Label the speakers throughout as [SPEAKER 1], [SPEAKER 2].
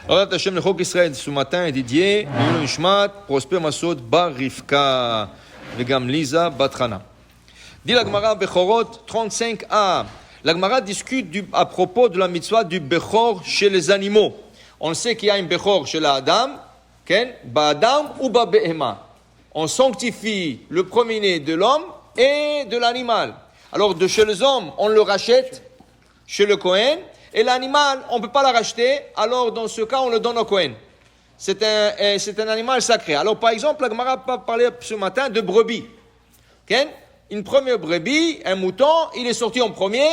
[SPEAKER 1] Orat Hashem le Chok Israël ce matin est dédié Leilul Nishmat Prosper Masod Bar Rivka Vegam Liza Bat Hana. Dit la Gemara Bechorot 35a. La Gemara discute à propos de la mitzvah du Bechor chez les animaux. On sait qu'il y a un Bechor chez l'Adam, Ba'adam ou Ba'behema. On sanctifie le premier-né de l'homme et de l'animal. Alors de chez les hommes, on le rachète chez le Kohen. Et l'animal, on ne peut pas le racheter, alors dans ce cas, on le donne au Kohen. C'est un animal sacré. Alors par exemple, la Gemara a parlé ce matin de brebis. Une première brebis, un mouton, il est sorti en premier,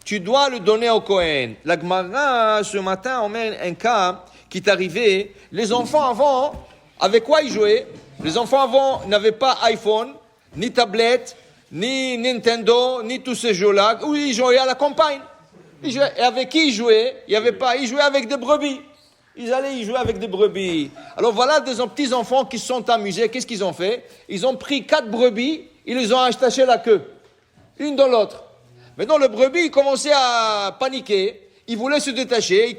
[SPEAKER 1] tu dois le donner au Kohen. La Gemara, ce matin, on met un cas qui est arrivé. Les enfants avant, avec quoi ils jouaient? Les enfants avant n'avaient pas iPhone, ni tablette, ni Nintendo, ni tous ces jeux-là, où ils jouaient à la campagne. Et avec qui ils jouaient? Ils jouaient avec des brebis. Ils jouaient avec des brebis. Alors voilà des petits enfants qui se sont amusés. Qu'est-ce qu'ils ont fait? Ils ont pris 4 brebis, ils les ont attaché la queue, une dans l'autre. Maintenant le brebis, il commençait à paniquer, il voulait se détacher,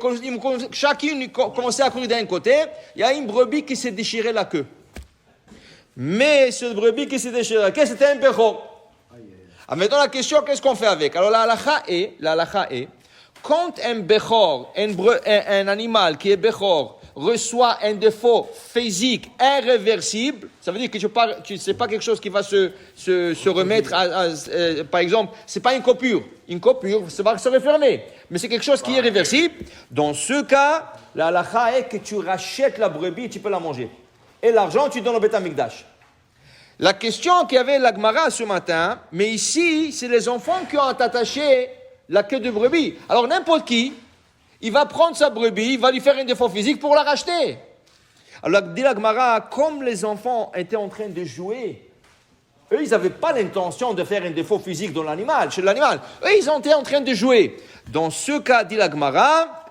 [SPEAKER 1] chacune commençait à courir d'un côté. Il y a une brebis qui s'est déchiré la queue. Mais ce brebis qui s'est déchiré la queue, c'était un bechor. Alors maintenant la question, qu'est-ce qu'on fait avec? Alors la halakha est, quand un bechor, un animal qui est bechor, reçoit un défaut physique irréversible, ça veut dire que c'est pas quelque chose qui va se remettre par exemple, c'est pas une coupure, ça va se refermer, mais c'est quelque chose qui est irréversible. Dans ce cas, la halakha est que tu rachètes la brebis et tu peux la manger. Et l'argent, tu donnes au Beth Amikdash. La question qu'il y avait la Gemara ce matin, mais ici, c'est les enfants qui ont attaché la queue de brebis. Alors n'importe qui, il va prendre sa brebis, il va lui faire un défaut physique pour la racheter. Alors dit la Gemara, comme les enfants étaient en train de jouer, eux, ils n'avaient pas l'intention de faire un défaut physique chez l'animal. Eux, ils étaient en train de jouer. Dans ce cas, dit la Gemara,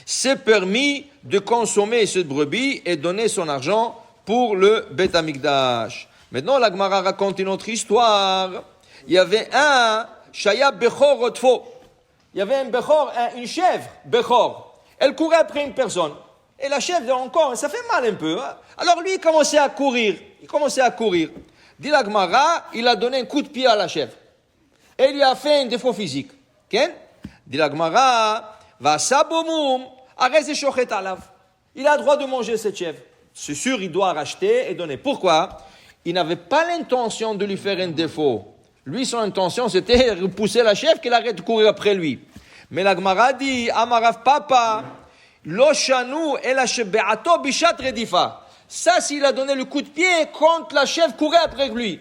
[SPEAKER 1] c'est permis de consommer cette brebis et donner son argent pour le Beth Amikdash. Maintenant, la Gemara raconte une autre histoire. Il y avait un Shaya Bechor Rotfo. Il y avait un Bechor, une chèvre Bechor. Elle courait après une personne. Et la chèvre, encore, ça fait mal un peu. Hein? Alors lui, il commençait à courir. Dit la Gemara, il a donné un coup de pied à la chèvre. Et il lui a fait un défaut physique. Dit la Gemara, va sabomum, arrête de shochet alav. Il a le droit de manger cette chèvre. C'est sûr, il doit racheter et donner. Pourquoi? Il n'avait pas l'intention de lui faire un défaut. Lui, son intention, c'était de repousser la chèvre, qu'elle arrête de courir après lui. Mais la Gemara dit, Amarav Papa, Lo shanu ela shebe'ato bishat redifa. Ça, s'il a donné le coup de pied quand la chèvre courait après lui.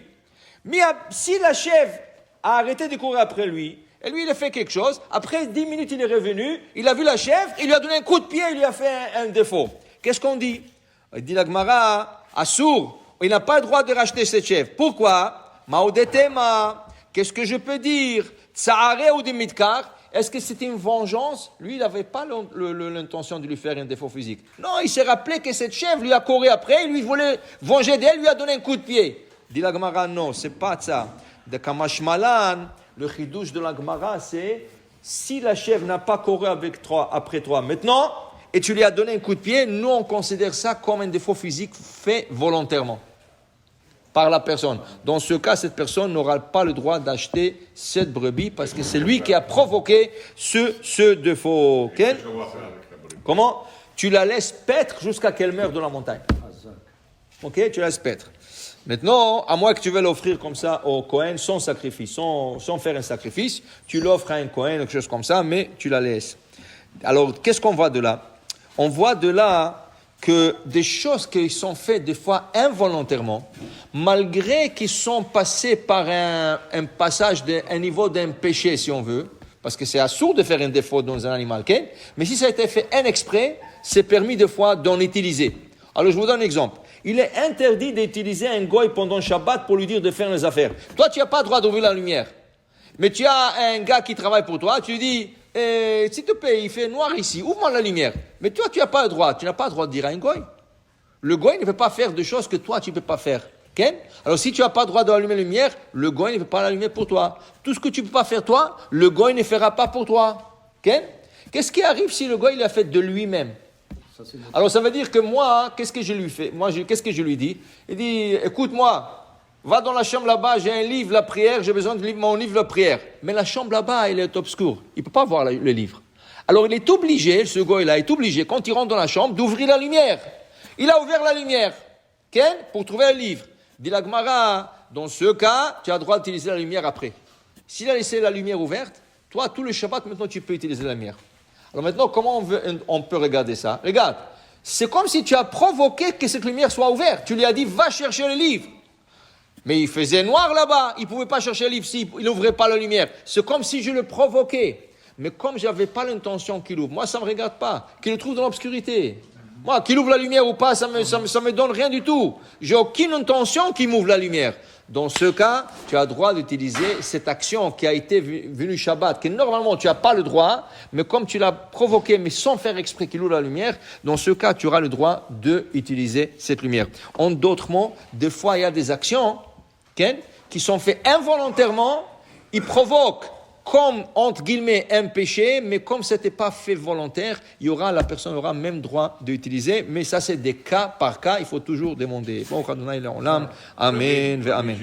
[SPEAKER 1] Mais si la chèvre a arrêté de courir après lui, et lui, il a fait quelque chose, après 10 minutes, il est revenu, il a vu la chèvre, il lui a donné un coup de pied, il lui a fait un défaut. Qu'est-ce qu'on dit? Il dit la Gemara, Assour, il n'a pas le droit de racheter cette chèvre. Pourquoi? Maudetema, qu'est-ce que je peux dire? Tsa'are ou dimitkar? Est-ce que c'était une vengeance? Lui, il n'avait pas l'intention de lui faire un défaut physique. Non, il s'est rappelé que cette chèvre lui a couru après, lui voulait venger d'elle, lui a donné un coup de pied. Dit la Gemara, non, c'est pas ça. De Kamashmalan, le chidouche de la Gemara, c'est si la chèvre n'a pas couru après toi maintenant, et tu lui as donné un coup de pied, nous on considère ça comme un défaut physique fait volontairement par la personne. Dans ce cas, cette personne n'aura pas le droit d'acheter cette brebis parce que c'est lui qui a provoqué ce défaut. Okay? Comment? Tu la laisses paître jusqu'à qu'elle meure de la montagne. Ok? Tu la laisses paître. Maintenant, à moins que tu veuilles l'offrir comme ça au Kohen, sans sacrifice, sans faire un sacrifice, tu l'offres à un Kohen, quelque chose comme ça, mais tu la laisses. Alors, qu'est-ce qu'on voit de là? On voit de là que des choses qui sont faites des fois involontairement, malgré qu'ils sont passés par un passage, un niveau d'un péché, si on veut, parce que c'est assourd de faire un défaut dans un animal, okay? Mais si ça a été fait en exprès, c'est permis des fois d'en utiliser. Alors, je vous donne un exemple. Il est interdit d'utiliser un goy pendant Shabbat pour lui dire de faire les affaires. Toi, tu n'as pas le droit d'ouvrir la lumière. Mais tu as un gars qui travaille pour toi, tu lui dis, s'il te plaît, il fait noir ici, ouvre-moi la lumière. Mais toi, tu n'as pas le droit. Tu n'as pas le droit de dire à un goy. Le goy ne peut pas faire des choses que toi, tu ne peux pas faire. Okay? Alors, si tu n'as pas le droit d'allumer la lumière, le goy ne peut pas l'allumer pour toi. Tout ce que tu ne peux pas faire toi, le goy ne fera pas pour toi. Okay? Qu'est-ce qui arrive si le goy l'a fait de lui-même? Alors ça veut dire que moi, qu'est-ce que je lui fais? Qu'est-ce que je lui dis? Il dit, écoute-moi, va dans la chambre là-bas, j'ai un livre, la prière, j'ai besoin de mon livre, la prière. Mais la chambre là-bas, elle est obscure. Il ne peut pas voir le livre. Alors il est obligé, ce gars-là est obligé, quand il rentre dans la chambre, d'ouvrir la lumière. Il a ouvert la lumière, pour trouver un livre. Dit la Gemara, dans ce cas, tu as le droit d'utiliser la lumière après. S'il a laissé la lumière ouverte, toi, tout le Shabbat, maintenant, tu peux utiliser la lumière. Alors maintenant, comment on peut regarder ça? Regarde, c'est comme si tu as provoqué que cette lumière soit ouverte. Tu lui as dit, va chercher le livre. Mais il faisait noir là-bas, il ne pouvait pas chercher le livre s'il n'ouvrait pas la lumière. C'est comme si je le provoquais. Mais comme je n'avais pas l'intention qu'il ouvre, moi, ça ne me regarde pas, qu'il le trouve dans l'obscurité. Moi, qu'il ouvre la lumière ou pas, ça me donne rien du tout. J'ai aucune intention qu'il m'ouvre la lumière. Dans ce cas, tu as le droit d'utiliser cette action qui a été venue Shabbat, que normalement tu n'as pas le droit, mais comme tu l'as provoqué, mais sans faire exprès qu'il ouvre la lumière, dans ce cas, tu auras le droit d'utiliser cette lumière. En d'autres mots, des fois, il y a des actions qui sont faites involontairement, ils provoquent comme, entre guillemets, un péché, mais comme ce n'était pas fait volontaire, la personne aura même droit d'utiliser, mais ça c'est des cas par cas, il faut toujours demander. Bon, Amen, Amen.